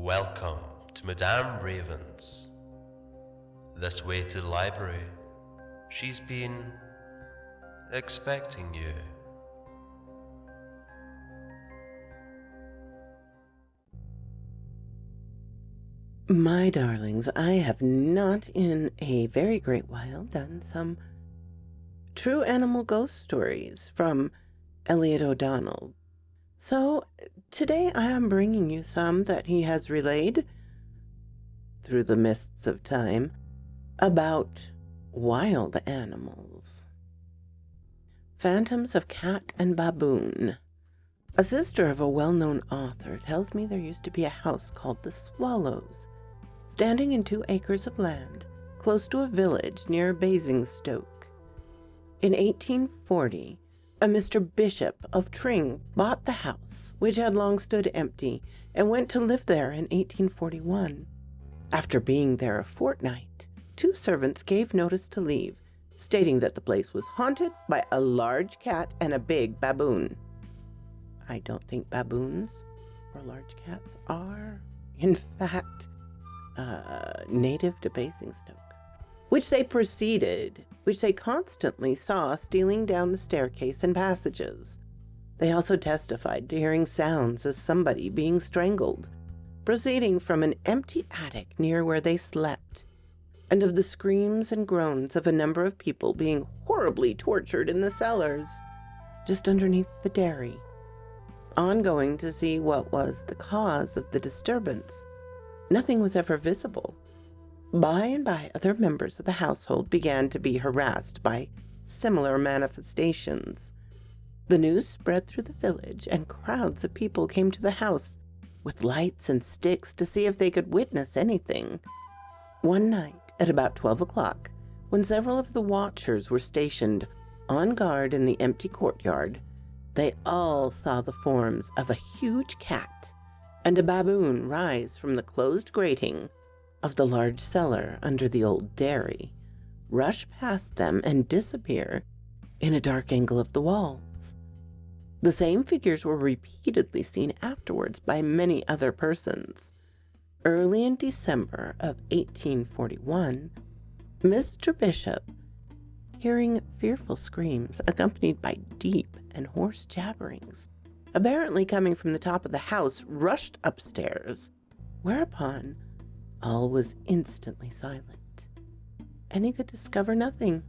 Welcome to Madame Raven's. This way to the library. She's been expecting you. My darlings, I have not in a very great while done some true animal ghost stories from Elliot O'Donnell. So today I am bringing you some that he has relayed through the mists of time about wild animals. Phantoms of Cat and Baboon. A sister of a well-known author tells me there used to be a house called the Swallows, standing in 2 acres of land close to a village near Basingstoke. In 1840, a Mr. Bishop of Tring bought the house, which had long stood empty, and went to live there in 1841. After being there a fortnight, 2 servants gave notice to leave, stating that the place was haunted by a large cat and a big baboon. I don't think baboons or large cats are, in fact, native to Basingstoke, which they constantly saw stealing down the staircase and passages. They also testified to hearing sounds as somebody being strangled, proceeding from an empty attic near where they slept, and of the screams and groans of a number of people being horribly tortured in the cellars, just underneath the dairy. On going to see what was the cause of the disturbance, nothing was ever visible. By and by, other members of the household began to be harassed by similar manifestations. The news spread through the village, and crowds of people came to the house with lights and sticks to see if they could witness anything. One night, at about 12 o'clock, when several of the watchers were stationed on guard in the empty courtyard, they all saw the forms of a huge cat and a baboon rise from the closed grating of the large cellar under the old dairy, rush past them, and disappear in a dark angle of the walls. The same figures were repeatedly seen afterwards by many other persons. Early in December of 1841, Mr. Bishop, hearing fearful screams accompanied by deep and hoarse jabberings, apparently coming from the top of the house, rushed upstairs, whereupon all was instantly silent, and he could discover nothing.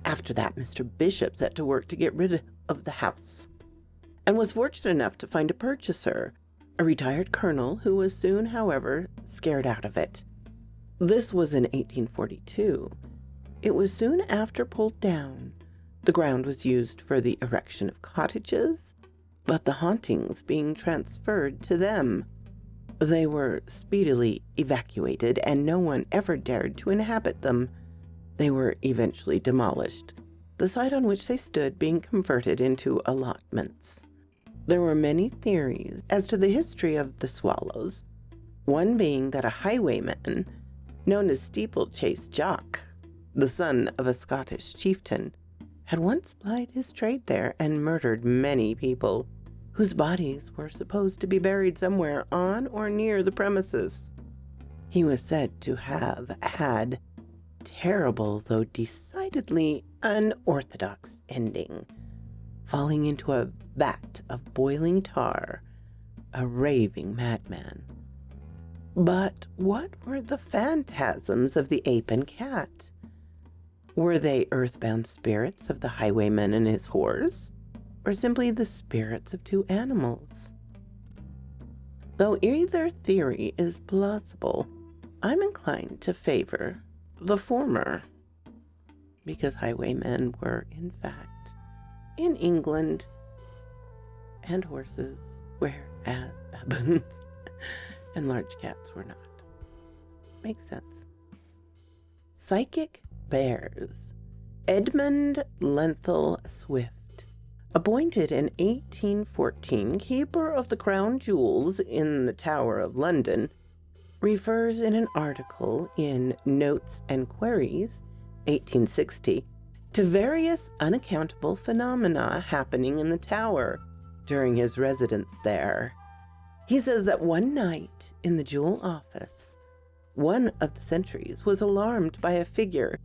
After that, Mr. Bishop set to work to get rid of the house, and was fortunate enough to find a purchaser, a retired colonel, who was soon, however, scared out of it. This was in 1842. It was soon after pulled down. The ground was used for the erection of cottages, but the hauntings being transferred to them. They were speedily evacuated, and no one ever dared to inhabit them. They were eventually demolished, the site on which they stood being converted into allotments. There were many theories as to the history of the Swallows, one being that a highwayman known as Steeplechase Jock, the son of a Scottish chieftain, had once plied his trade there and murdered many people, whose bodies were supposed to be buried somewhere on or near the premises. He was said to have had terrible, though decidedly unorthodox ending, falling into a vat of boiling tar, a raving madman. But what were the phantasms of the ape and cat? Were they earthbound spirits of the highwayman and his horse, or simply the spirits of 2 animals? Though either theory is plausible, I'm inclined to favor the former, because highwaymen were, in fact, in England, and horses, whereas baboons and large cats were not. Makes sense. Psychic bears. Edmund Lenthal Swift, appointed in 1814 Keeper of the Crown Jewels in the Tower of London, refers in an article in Notes and Queries, 1860, to various unaccountable phenomena happening in the tower during his residence there. He says that one night in the Jewel office, one of the sentries was alarmed by a figure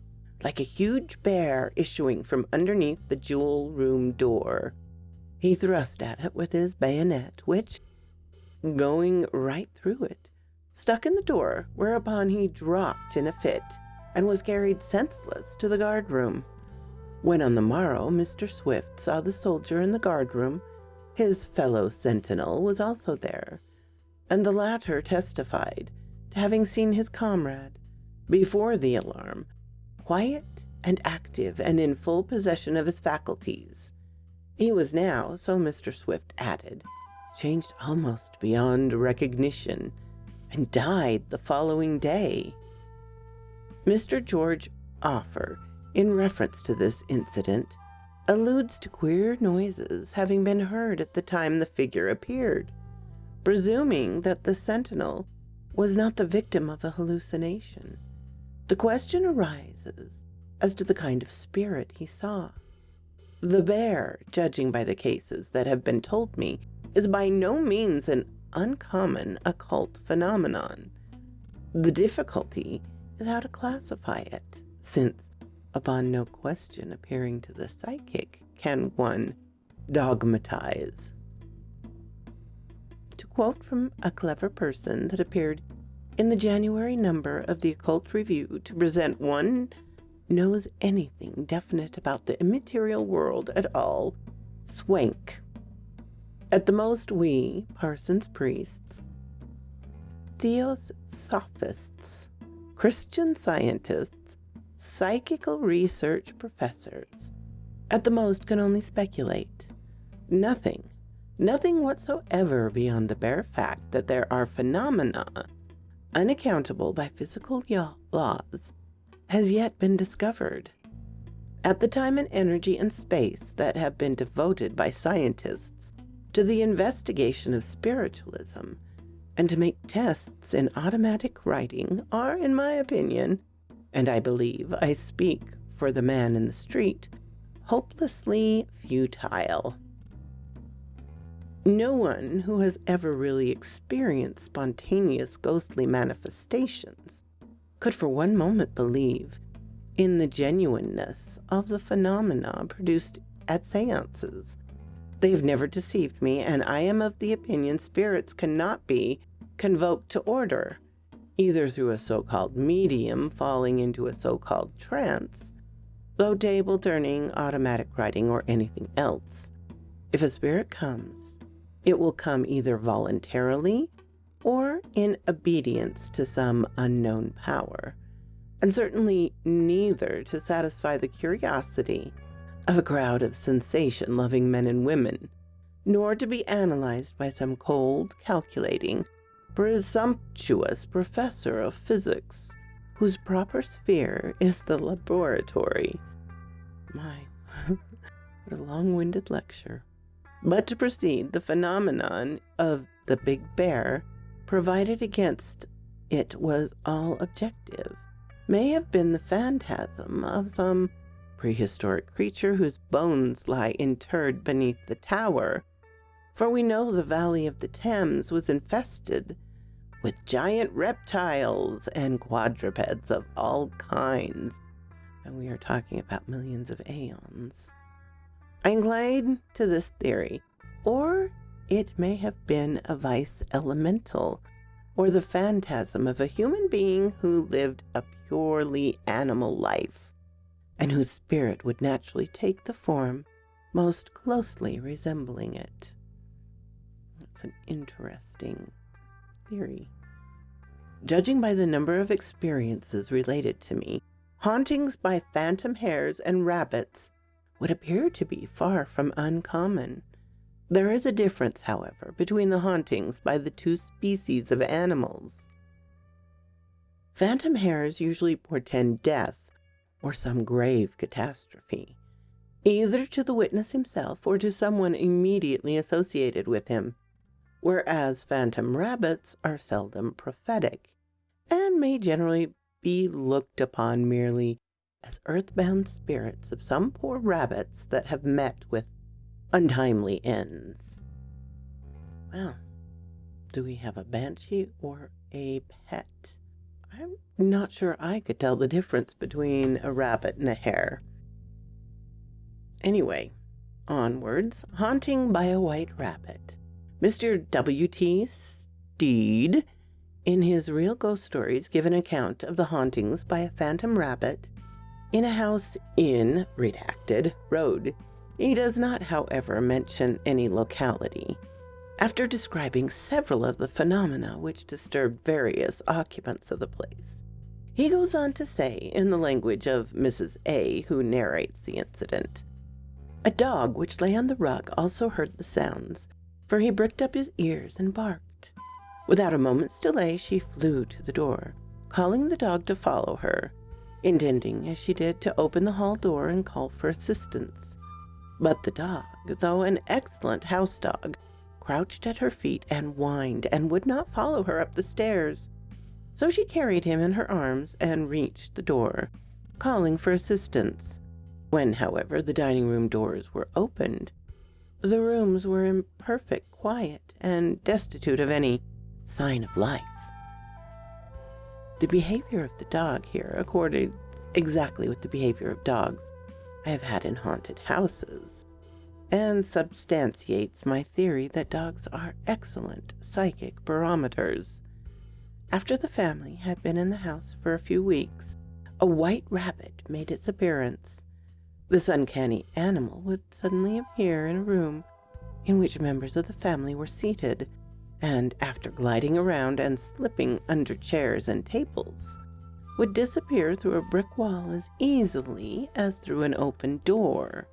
like a huge bear issuing from underneath the Jewel room door. He thrust at it with his bayonet, which, going right through it, stuck in the door, whereupon he dropped in a fit and was carried senseless to the guardroom. When on the morrow Mr. Swift saw the soldier in the guardroom, his fellow sentinel was also there, and the latter testified to having seen his comrade, before the alarm, quiet and active and in full possession of his faculties. He was now, so Mr. Swift added, changed almost beyond recognition, and died the following day. Mr. George Offer, in reference to this incident, alludes to queer noises having been heard at the time the figure appeared, presuming that the sentinel was not the victim of a hallucination. The question arises as to the kind of spirit he saw. The bear, judging by the cases that have been told me, is by no means an uncommon occult phenomenon. The difficulty is how to classify it, since, upon no question appearing to the psychic, can one dogmatize. To quote from a clever person that appeared in the January number of the Occult Review to present one knows anything definite about the immaterial world at all, swank. At the most, we, parsons, priests, theosophists, Christian scientists, psychical research professors, at the most can only speculate. Nothing whatsoever beyond the bare fact that there are phenomena unaccountable by physical laws has yet been discovered. At the time and energy and space that have been devoted by scientists to the investigation of spiritualism and to make tests in automatic writing are, in my opinion, and I believe I speak for the man in the street, hopelessly futile. No one who has ever really experienced spontaneous ghostly manifestations could for one moment believe in the genuineness of the phenomena produced at seances. They have never deceived me, and I am of the opinion spirits cannot be convoked to order, either through a so-called medium falling into a so-called trance, though table turning, automatic writing, or anything else. If a spirit comes, it will come either voluntarily or in obedience to some unknown power, and certainly neither to satisfy the curiosity of a crowd of sensation-loving men and women, nor to be analyzed by some cold, calculating, presumptuous professor of physics, whose proper sphere is the laboratory. My, what a long-winded lecture. But to proceed, the phenomenon of the Big Bear, provided against it was all objective, may have been the phantasm of some prehistoric creature whose bones lie interred beneath the tower, for we know the valley of the Thames was infested with giant reptiles and quadrupeds of all kinds, and we are talking about millions of aeons. I incline to this theory, or it may have been a vice elemental, or the phantasm of a human being who lived a purely animal life, and whose spirit would naturally take the form most closely resembling it. That's an interesting theory. Judging by the number of experiences related to me, hauntings by phantom hares and rabbits would appear to be far from uncommon. There is a difference, however, between the hauntings by the two species of animals. Phantom hares usually portend death or some grave catastrophe, either to the witness himself or to someone immediately associated with him, whereas phantom rabbits are seldom prophetic and may generally be looked upon merely as earthbound spirits of some poor rabbits that have met with untimely ends. Well, Do we have a banshee or a pet? I'm not sure I could tell the difference between a rabbit and a hare. Anyway, onwards. Haunting by a White Rabbit. Mr. W.T. Steed, in his Real Ghost Stories, give an account of the hauntings by a phantom rabbit in a house in redacted road. He does not, however, mention any locality. After describing several of the phenomena which disturbed various occupants of the place, he goes on to say, in the language of Mrs. A., who narrates the incident, "A dog which lay on the rug also heard the sounds, for he pricked up his ears and barked. Without a moment's delay, she flew to the door, calling the dog to follow her, intending, as she did, to open the hall door and call for assistance. But the dog, though an excellent house dog, crouched at her feet and whined and would not follow her up the stairs. So she carried him in her arms and reached the door, calling for assistance. When, however, the dining room doors were opened, the rooms were in perfect quiet and destitute of any sign of life." The behavior of the dog here accords exactly with the behavior of dogs I have had in haunted houses, and substantiates my theory that dogs are excellent psychic barometers. After the family had been in the house for a few weeks, a white rabbit made its appearance. This uncanny animal would suddenly appear in a room in which members of the family were seated, and after gliding around and slipping under chairs and tables, would disappear through a brick wall as easily as through an open door.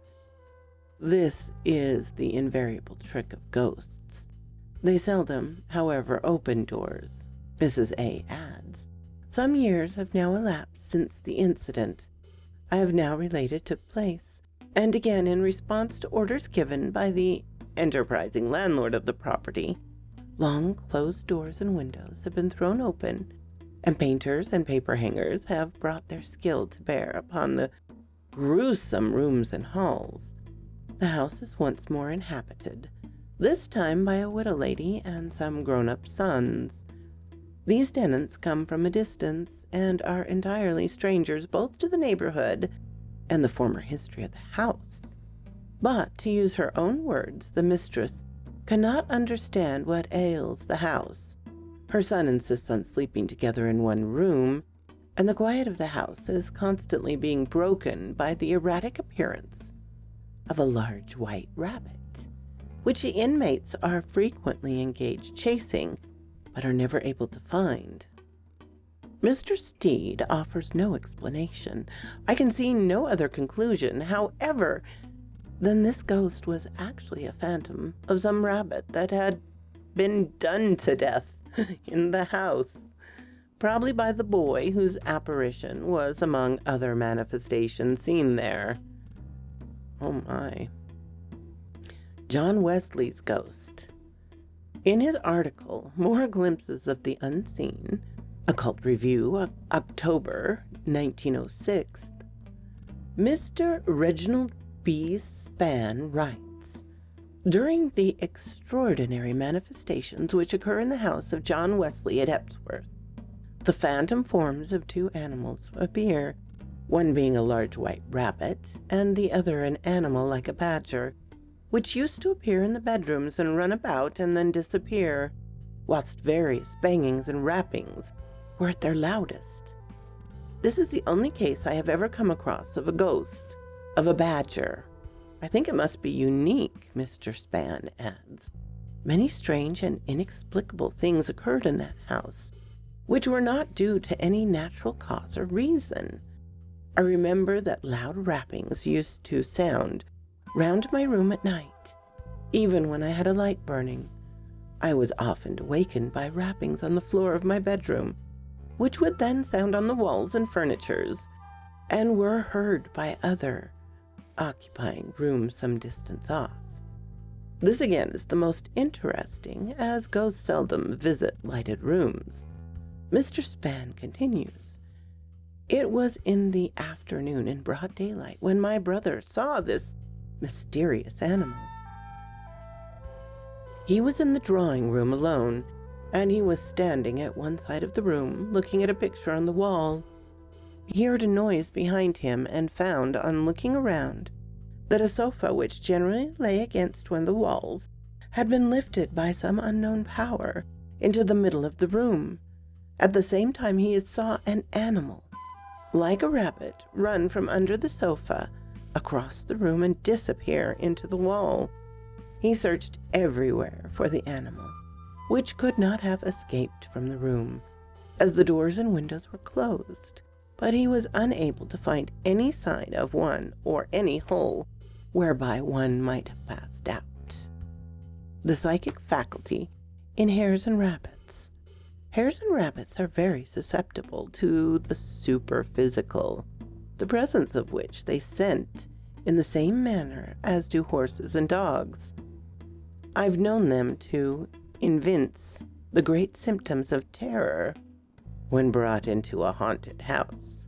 This is the invariable trick of ghosts. They seldom, however, open doors. Mrs. A. adds, "Some years have now elapsed since the incident I have now related took place, and again in response to orders given by the enterprising landlord of the property, long closed doors and windows have been thrown open, and painters and paper hangers have brought their skill to bear upon the gruesome rooms and halls. The house is once more inhabited, this time by a widow lady and some grown-up sons. These tenants come from a distance and are entirely strangers both to the neighborhood and the former history of the house. But, to use her own words, the mistress cannot understand what ails the house. Her son insists on sleeping together in one room, and the quiet of the house is constantly being broken by the erratic appearance of a large white rabbit, which the inmates are frequently engaged chasing, but are never able to find." Mr. Steed offers no explanation. I can see no other conclusion, however, than this ghost was actually a phantom of some rabbit that had been done to death in the house, probably by the boy whose apparition was among other manifestations seen there. Oh my. John Wesley's Ghost. In his article, More Glimpses of the Unseen, Occult Review, October 1906, Mr. Reginald B. Spann writes, "During the extraordinary manifestations which occur in the house of John Wesley at Epsworth, the phantom forms of two animals appear, one being a large white rabbit, and the other an animal like a badger, which used to appear in the bedrooms and run about and then disappear, whilst various bangings and rappings were at their loudest. This is the only case I have ever come across of a ghost of a badger. I think it must be unique," Mr. Spann adds. "Many strange and inexplicable things occurred in that house, which were not due to any natural cause or reason. I remember that loud rappings used to sound round my room at night, even when I had a light burning. I was often awakened by rappings on the floor of my bedroom, which would then sound on the walls and furnitures, and were heard by other occupying rooms some distance off. This again is the most interesting, as ghosts seldom visit lighted rooms." Mr. Spann continues, "It was in the afternoon in broad daylight when my brother saw this mysterious animal. He was in the drawing room alone, and he was standing at one side of the room, looking at a picture on the wall. He heard a noise behind him and found, on looking around, that a sofa which generally lay against one of the walls had been lifted by some unknown power into the middle of the room. At the same time, he saw an animal, like a rabbit, run from under the sofa across the room and disappear into the wall. He searched everywhere for the animal, which could not have escaped from the room, as the doors and windows were closed, but he was unable to find any sign of one or any hole whereby one might have passed out. The psychic faculty in hares and rabbits. Hares and rabbits are very susceptible to the superphysical, the presence of which they scent in the same manner as do horses and dogs. I've known them to evince the great symptoms of terror when brought into a haunted house.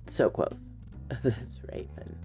So quoth this raven.